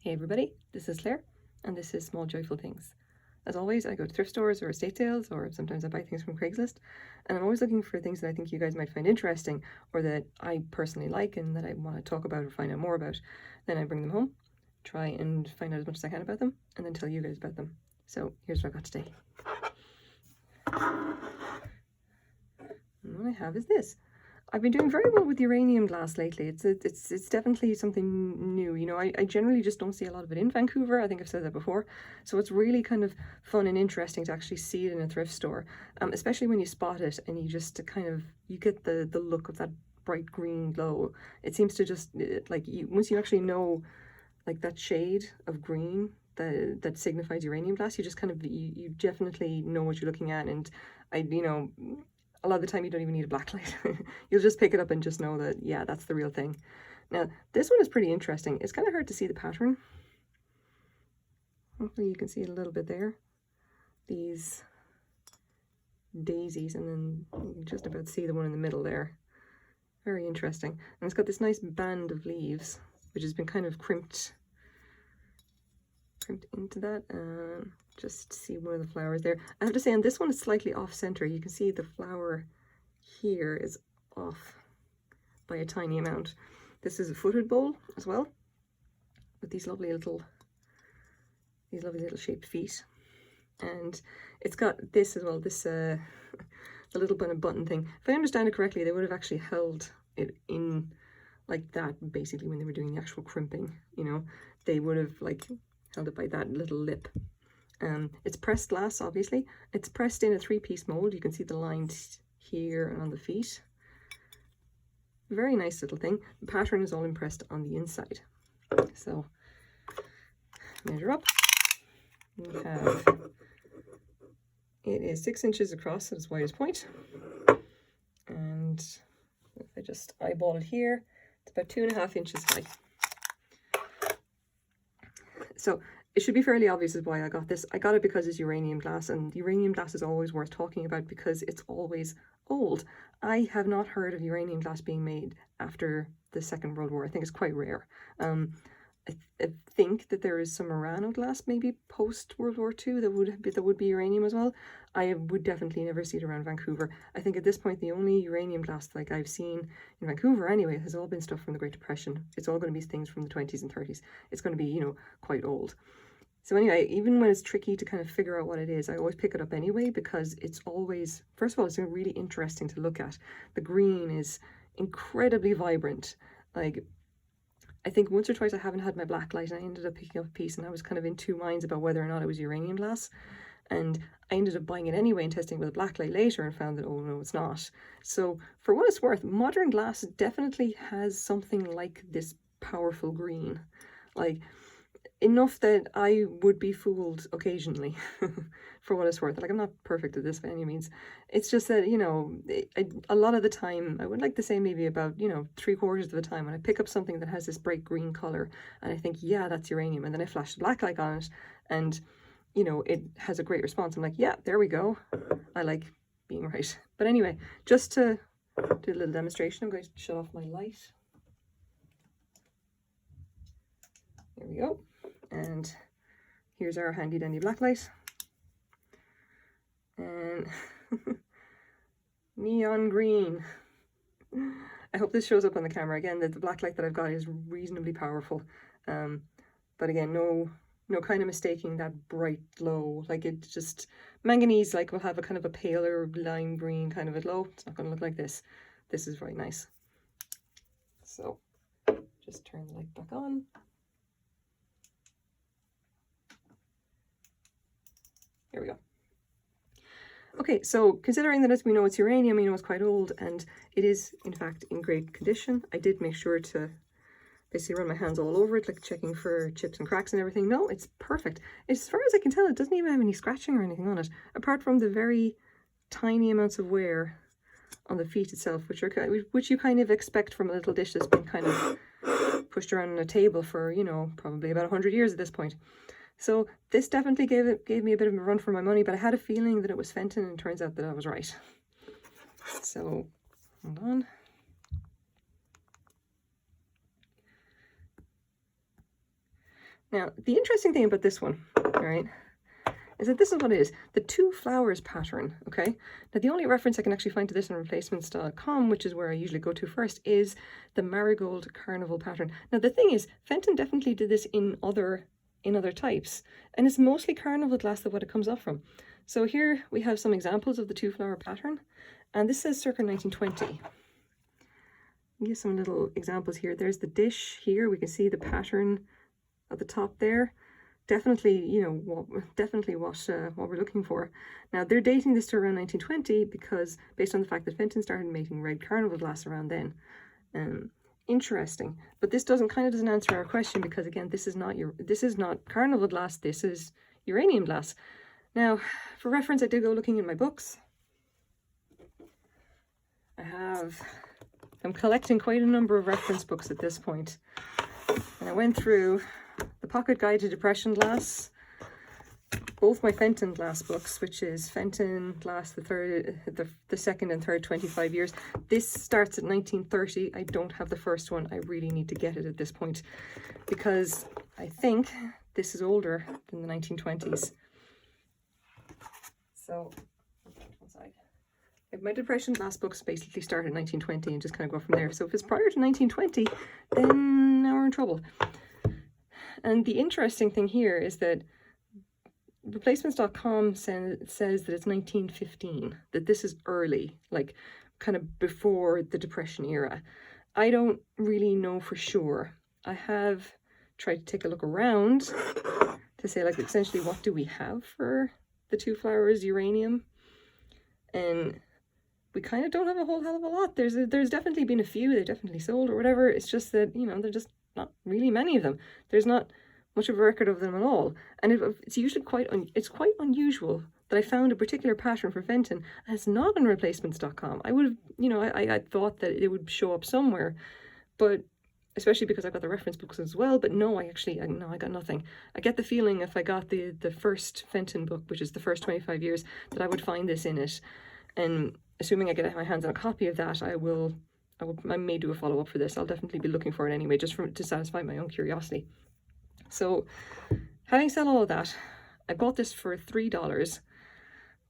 Hey everybody, this is Claire, and this is Small Joyful Things. As always, I go to thrift stores or estate sales, or sometimes I buy things from Craigslist, and I'm always looking for things that I think you guys might find interesting, or that I personally like and that I want to talk about or find out more about. Then I bring them home, try and find out as much as I can about them, and then tell you guys about them. So here's what I got today. And what I have is this. I've been doing very well with uranium glass lately. It's definitely something new. You know, I generally just don't see a lot of it in Vancouver. I think I've said that before. So it's really kind of fun and interesting to actually see it in a thrift store, especially when you spot it and you just you get the look of that bright green glow. It seems to just once you actually know like that shade of green that signifies uranium glass, you just you definitely know what you're looking at. And a lot of the time you don't even need a black light. You'll just pick it up and just know that, yeah, that's the real thing. Now, this one is pretty interesting. It's kind of hard to see the pattern. Hopefully you can see it a little bit there. These daisies, and then you can just about see the one in the middle there. Very interesting. And it's got this nice band of leaves, which has been kind of crimped into that. Just see one of the flowers there. I have to say, on this one, it's slightly off center. You can see the flower here is off by a tiny amount. This is a footed bowl as well, with these lovely little shaped feet. And it's got this as well, this the little button thing. If I understand it correctly, they would have actually held it in like that, basically, when they were doing the actual crimping. You know, they would have like held it by that little lip. It's pressed glass, obviously. It's pressed in a 3-piece mold. You can see the lines here and on the feet. Very nice little thing. The pattern is all impressed on the inside. So, measure up. We have, it is 6 inches across at its widest point. And if I just eyeball it here, it's about 2.5 inches high. So, it should be fairly obvious as why I got this. I got it because it's uranium glass, and uranium glass is always worth talking about because it's always old. I have not heard of uranium glass being made after the Second World War. I think it's quite rare. I think that there is some Murano glass maybe post World War II that would be uranium as well. I would definitely never see it around Vancouver. I think at this point the only uranium glass like I've seen in Vancouver anyway has all been stuff from the Great Depression. It's all going to be things from the 20s and 30s. It's going to be, you know, quite old. So anyway, even when it's tricky to kind of figure out what it is, I always pick it up anyway because it's always, first of all, it's really interesting to look at. The green is incredibly vibrant. Like, I think once or twice I haven't had my black light and I ended up picking up a piece and I was kind of in two minds about whether or not it was uranium glass. And I ended up buying it anyway and testing it with a black light later and found that, oh no, it's not. So for what it's worth, modern glass definitely has something like this powerful green. Like, enough that I would be fooled occasionally for what it's worth. Like, I'm not perfect at this by any means. It's just that, you know, a lot of the time, I would like to say maybe about, you know, 3/4 of the time when I pick up something that has this bright green color and I think, yeah, that's uranium. And then I flash the black light on it and, you know, it has a great response. I'm like, yeah, there we go. I like being right. But anyway, just to do a little demonstration, I'm going to shut off my light. There we go. And here's our handy dandy black light. And neon green. I hope this shows up on the camera. Again, the black light that I've got is reasonably powerful. But again, no kind of mistaking that bright glow. Like, it just, manganese like will have a kind of a paler lime green kind of a glow. It's not going to look like this. This is very nice. So just turn the light back on. Here we go. Okay, so considering that as we know it's uranium, we know it's quite old, and it is in fact in great condition. I did make sure to basically run my hands all over it, like checking for chips and cracks and everything. No, it's perfect. As far as I can tell, it doesn't even have any scratching or anything on it, apart from the very tiny amounts of wear on the feet itself, which you kind of expect from a little dish that's been kind of pushed around on a table for, you know, probably about 100 years at this point. So this definitely gave me a bit of a run for my money, but I had a feeling that it was Fenton, and it turns out that I was right. So, hold on. Now, the interesting thing about this one, all right, is that this is what it is, the two flowers pattern, okay? Now, the only reference I can actually find to this on replacements.com, which is where I usually go to first, is the marigold carnival pattern. Now, the thing is, Fenton definitely did this in other types, and it's mostly carnival glass that what it comes off from. So here we have some examples of the two flower pattern, and this says circa 1920. I'll give some little examples here. There's the dish here. We can see the pattern at the top there. Definitely, you know, definitely what we're looking for. Now, they're dating this to around 1920 because based on the fact that Fenton started making red carnival glass around then. Interesting, but this doesn't answer our question, because again, this is not carnival glass, this is uranium glass. Now, for reference, I did go looking in my books. I'm collecting quite a number of reference books at this point, and I went through the Pocket Guide to Depression Glass, both my Fenton glass books, which is Fenton Glass, the second and third 25 years. This starts at 1930. I don't have the first one. I really need to get it at this point, because I think this is older than the 1920s. So, one side. My Depression glass books basically start at 1920 and just kind of go from there. So if it's prior to 1920, then now we're in trouble. And the interesting thing here is that replacements.com says that it's 1915, that this is early, like kind of before the Depression era. I don't really know for sure. I have tried to take a look around to say, like, essentially what do we have for the two flowers uranium, and we kind of don't have a whole hell of a lot. There's definitely been a few, they've definitely sold or whatever. It's just that, you know, there's just not really many of them. There's not much of a record of them at all, and it's usually quite unusual that I found a particular pattern for Fenton and it's not on replacements.com. I would have, you know, I thought that it would show up somewhere, but especially because I got the reference books as well. But no, I got nothing. I get the feeling if I got the first Fenton book, which is the first 25 years, that I would find this in it, and assuming I get my hands on a copy of that, I may do a follow-up for this. I'll definitely be looking for it anyway, just to satisfy my own curiosity. So, having said all of that, I bought this for $3.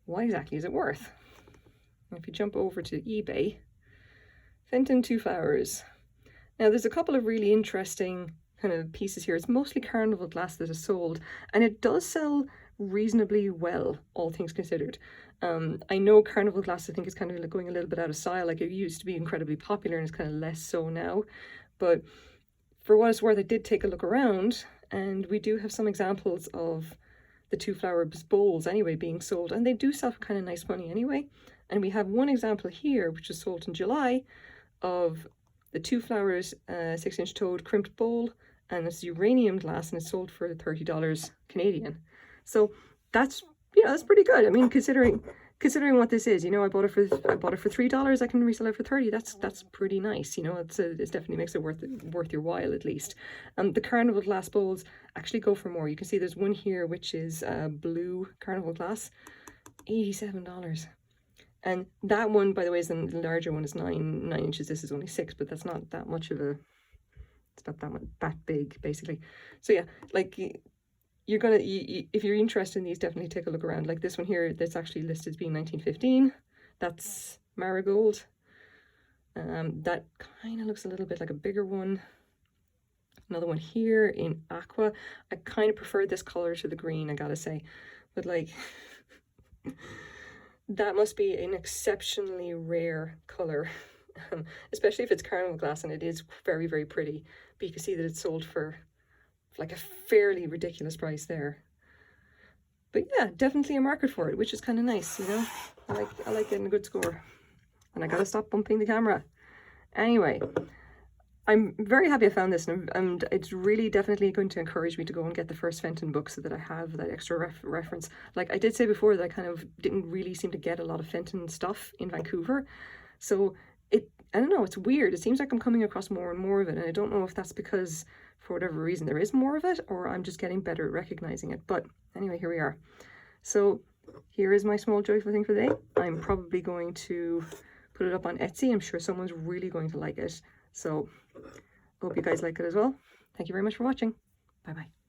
What exactly is it worth? If you jump over to eBay, Fenton two flowers. Now, there's a couple of really interesting kind of pieces here. It's mostly carnival glass that is sold, and it does sell reasonably well, all things considered. I know carnival glass, I think, is kind of going a little bit out of style. Like, it used to be incredibly popular and it's kind of less so now. But for what it's worth, I did take a look around, and we do have some examples of the two flowers bowls anyway being sold, and they do sell for kind of nice money anyway. And we have one example here, which was sold in July, of the two flowers 6-inch toed crimped bowl, and it's uranium glass, and it's sold for $30 Canadian. So that's, you know, that's pretty good. I mean, considering what this is, you know, I bought it for $3. I can resell it for $30. That's pretty nice. You know, it definitely makes it worth your while at least. The carnival glass bowls actually go for more. You can see there's one here which is blue carnival glass, $87. And that one, by the way, is the larger one, is 9 inches. This is only 6, but that's not that much of a. It's not that big, basically. So yeah, like, you're gonna, if you're interested in these, definitely take a look around. Like this one here, that's actually listed as being 1915. That's marigold. That kind of looks a little bit like a bigger one. Another one here in aqua. I kind of prefer this color to the green, I gotta say, but like, that must be an exceptionally rare color. Especially if it's carnival glass, and it is very, very pretty, but you can see that it's sold for like a fairly ridiculous price there. But yeah, definitely a market for it, which is kind of nice, you know. I like getting a good score, and I gotta stop bumping the camera. Anyway, I'm very happy I found this, and it's really definitely going to encourage me to go and get the first Fenton book so that I have that extra reference. Like I did say before, that I kind of didn't really seem to get a lot of Fenton stuff in Vancouver, so I don't know, it's weird. It seems like I'm coming across more and more of it, and I don't know if that's because, for whatever reason, there is more of it, or I'm just getting better at recognizing it. But anyway, here we are. So here is my small joyful thing for the day. I'm probably going to put it up on Etsy. I'm sure someone's really going to like it. So I hope you guys like it as well. Thank you very much for watching. Bye-bye.